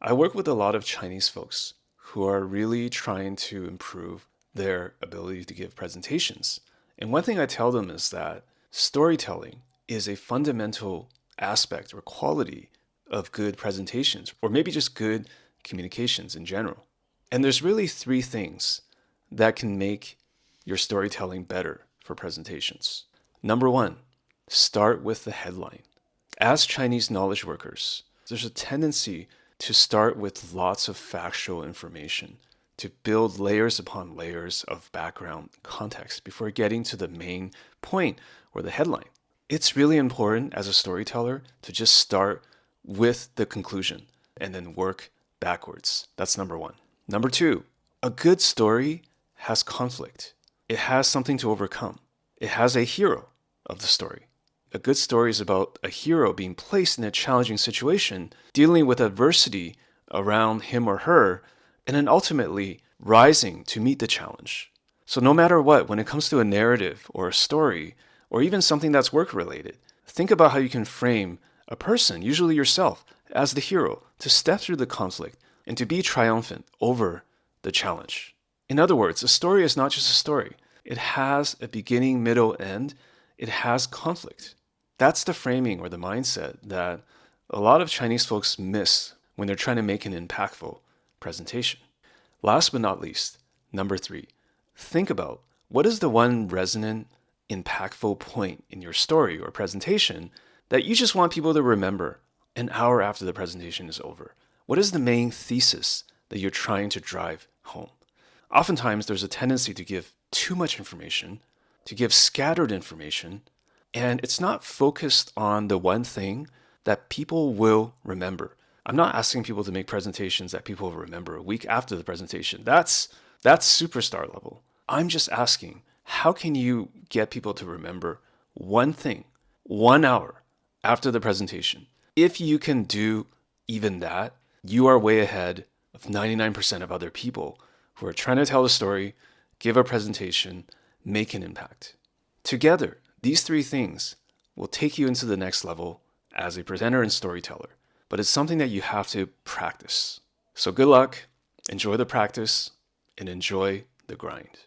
I work with a lot of Chinese folks who are really trying to improve their ability to give presentations. And one thing I tell them is that storytelling is a fundamental aspect or quality of good presentations, or maybe just good communications in general. And there's really three things that can make your storytelling better for presentations. Number one, start with the headline. As Chinese knowledge workers, there's a tendency to start with lots of factual information, to build layers upon layers of background context before getting to the main point or the headline. It's really important as a storyteller to just start with the conclusion and then work backwards. That's number one. Number two, a good story has conflict. It has something to overcome. It has a hero of the story. A good story is about a hero being placed in a challenging situation, dealing with adversity around him or her, and then ultimately rising to meet the challenge. So no matter what, when it comes to a narrative or a story, or even something that's work related, think about how you can frame a person, usually yourself, as the hero to step through the conflict and to be triumphant over the challenge. In other words, a story is not just a story. It has a beginning, middle, end. It has conflict. That's the framing or the mindset that a lot of Chinese folks miss when they're trying to make an impactful presentation. Last but not least, number three, think about what is the one resonant, impactful point in your story or presentation that you just want people to remember an hour after the presentation is over. What is the main thesis that you're trying to drive home? Oftentimes, there's a tendency to give too much information, to give scattered information, and it's not focused on the one thing that people will remember. I'm not asking people to make presentations that people will remember a week after the presentation. That's superstar level. I'm just asking, how can you get people to remember one thing, 1 hour after the presentation? If you can do even that, you are way ahead of 99% of other people who are trying to tell a story, give a presentation, make an impact. Together, these three things will take you into the next level as a presenter and storyteller, but it's something that you have to practice. So good luck, enjoy the practice, and enjoy the grind.